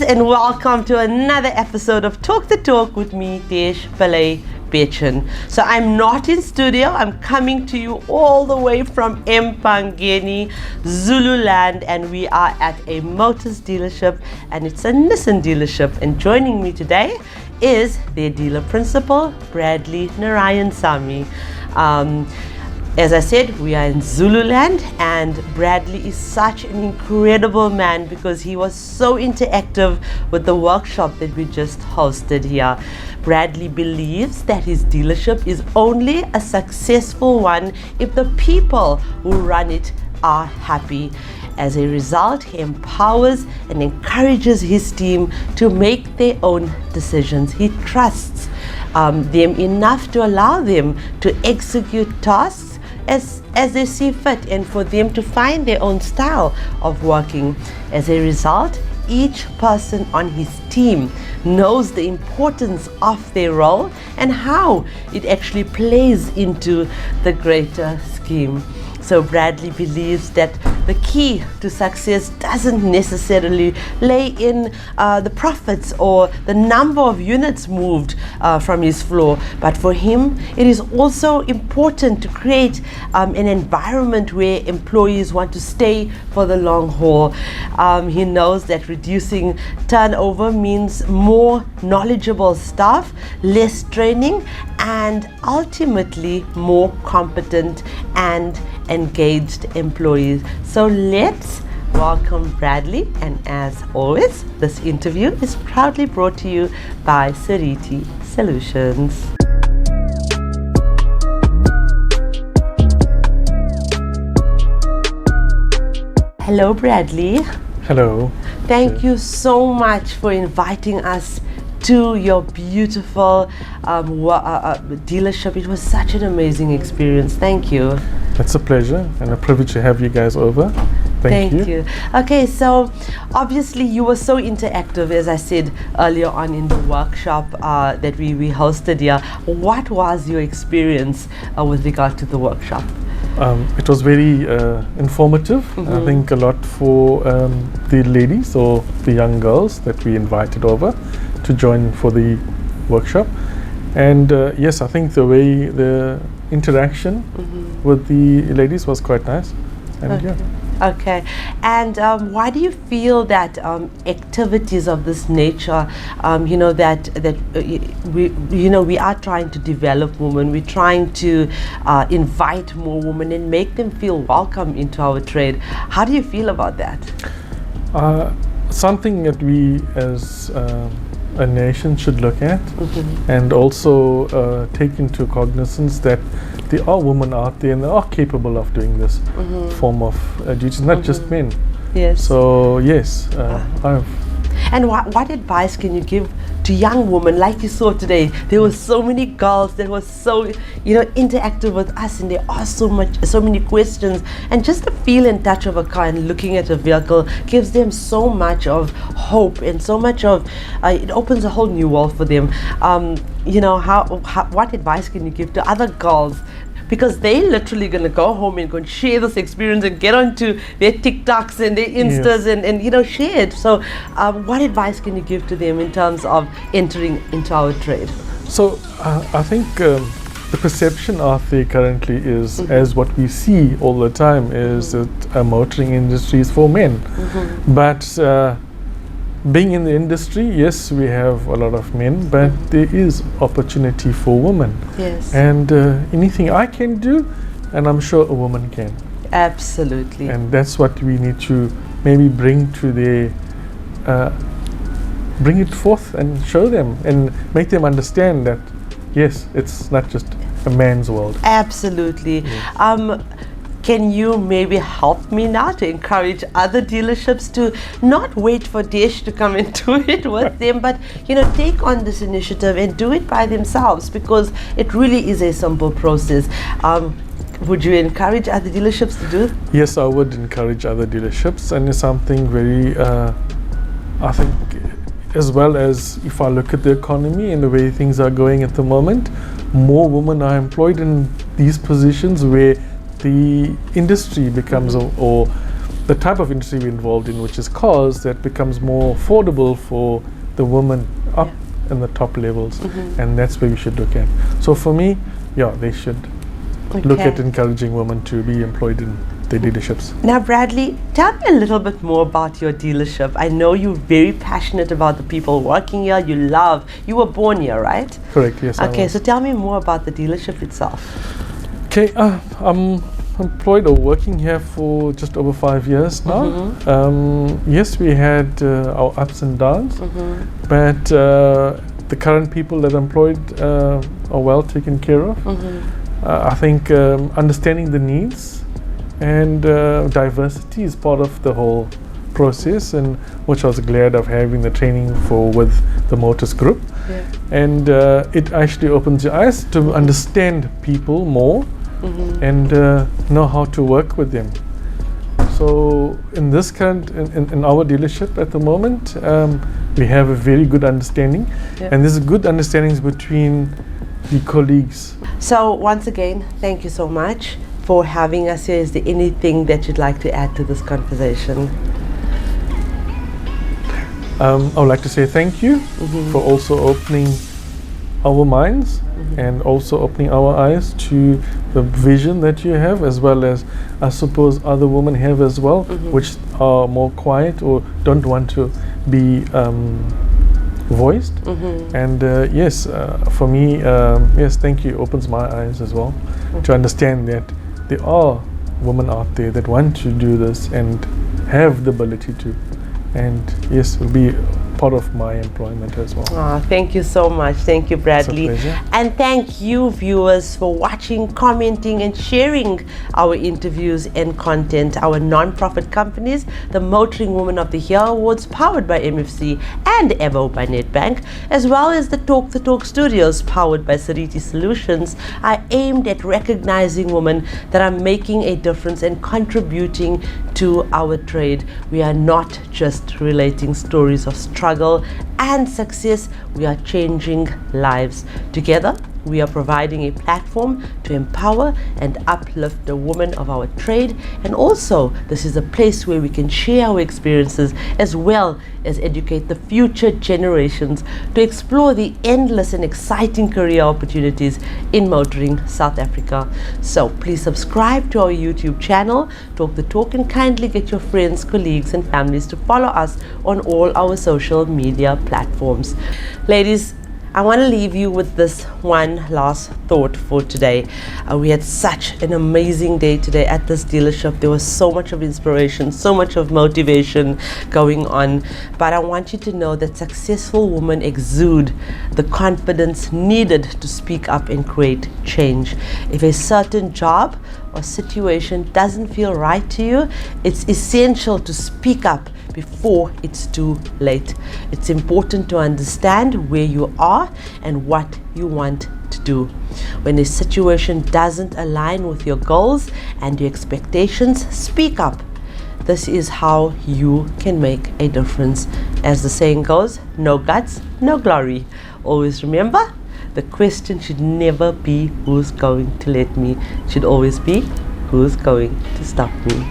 and welcome to another episode of Talk the Talk with me, Desh Pillay Bechin. So I'm not in studio, I'm coming to you all the way from Empangeni, Zululand, and we are at a Motus dealership, and it's a Nissan dealership. And joining me today is their dealer principal, Bradley Narainsamy. As I said, we are in Zululand, and Bradley is such an incredible man because he was so interactive with the workshop that we just hosted here. Bradley believes that his dealership is only a successful one if the people who run it are happy. As a result, he empowers and encourages his team to make their own decisions. He trusts them enough to allow them to execute tasks as they see fit, and for them to find their own style of working. As a result, each person on his team knows the importance of their role and how it actually plays into the greater scheme. So Bradley believes that the key to success doesn't necessarily lay in the profits or the number of units moved from his floor, but for him it is also important to create an environment where employees want to stay for the long haul. He knows that reducing turnover means more knowledgeable staff, less training, and ultimately more competent and engaged employees. So let's welcome Bradley, and as always, this interview is proudly brought to you by Sariti Solutions. Hello Bradley. Hello. Thank you so much for inviting us to your beautiful dealership. It was such an amazing experience. Thank you. It's a pleasure and a privilege to have you guys over. Thank you. Okay, so obviously you were so interactive, as I said earlier on in the workshop that we hosted here. What was your experience with regard to the workshop? It was very informative. I think a lot for the ladies or the young girls that we invited over to join for the workshop. And yes, I think the way the interaction with the ladies was quite nice. And Okay, and why do you feel that activities of this nature, we are trying to develop women, we're trying to invite more women and make them feel welcome into our trade? How do you feel about that? Something that we as a nation should look at, and also take into cognizance that there are women out there and they are capable of doing this form of duties, not just men. Yes. So yes, I've. And what advice can you give to young women like you saw today? There were so many girls that were so interactive with us, and they asked so many questions, and just the feel and touch of a car and looking at a vehicle gives them so much of hope and so much of it opens a whole new world for them. What advice can you give to other girls? Because they're literally going to go home and go and share this experience and get onto their TikToks and their Instas and share it. So what advice can you give to them in terms of entering into our trade? So I think the perception out there currently is, as what we see all the time, is that motoring industry is for men. But being in the industry, yes, we have a lot of men, but there is opportunity for women. Yes. And anything I can do, and I'm sure a woman can. Absolutely. And that's what we need to maybe bring to bring it forth and show them and make them understand that, yes, it's not just a man's world. Absolutely. Yes. Can you maybe help me now to encourage other dealerships to not wait for Desh to come and do it with them, but take on this initiative and do it by themselves, because it really is a simple process. Would you encourage other dealerships to do? Yes, I would encourage other dealerships, and it's something very, I think, as well as if I look at the economy and the way things are going at the moment, more women are employed in these positions where the industry becomes or the type of industry we're involved in, which is cars, that becomes more affordable for the women up in the top levels, and that's where we should look at. So for me, yeah, they should look at encouraging women to be employed in their dealerships. Now, Bradley, tell me a little bit more about your dealership. I know you're very passionate about the people working here. You were born here, right? Correct, yes. Okay, so tell me more about the dealership itself. Okay, I'm employed or working here for just over 5 years now. Yes, we had our ups and downs, but the current people that are employed are well taken care of. I think understanding the needs and diversity is part of the whole process, and which I was glad of having the training for with the Motus group. And it actually opens your eyes to understand people more and know how to work with them. So in this current, in our dealership at the moment, we have a very good understanding, and there's good understandings between the colleagues. So once again, thank you so much for having us here. Is there anything that you'd like to add to this conversation? I would like to say thank you for also opening our minds and also opening our eyes to the vision that you have, as well as I suppose other women have as well, which are more quiet or don't want to be voiced. And yes, for me, yes, thank you, opens my eyes as well to understand that there are women out there that want to do this and have the ability to. And yes, it will be part of my employment as well. Thank you so much. Thank you, Bradley. It's a pleasure. And thank you, viewers, for watching, commenting, and sharing our interviews and content. Our non-profit companies, the Motoring Woman of the Year Awards, powered by MFC and EVO by Nedbank, as well as the Talk the Torque Studios, powered by Sariti Solutions, are aimed at recognizing women that are making a difference and contributing to our trade. We are not just relating stories of struggle and success, we are changing lives. Together, we are providing a platform to empower and uplift the women of our trade, and also this is a place where we can share our experiences as well as educate the future generations to explore the endless and exciting career opportunities in motoring South Africa. So please subscribe to our YouTube channel, Talk the Talk, and kindly get your friends, colleagues, and families to follow us on all our social media platforms. Ladies, I want to leave you with this one last thought for today. We had such an amazing day today at this dealership. There was so much of inspiration, so much of motivation going on. But I want you to know that successful women exude the confidence needed to speak up and create change. If a certain job or situation doesn't feel right to you, it's essential to speak up before it's too late. It's important to understand where you are and what you want to do. When a situation doesn't align with your goals and your expectations, speak up. This is how you can make a difference. As the saying goes, no guts, no glory. Always remember, the question should never be who's going to let me. It should always be who's going to stop me.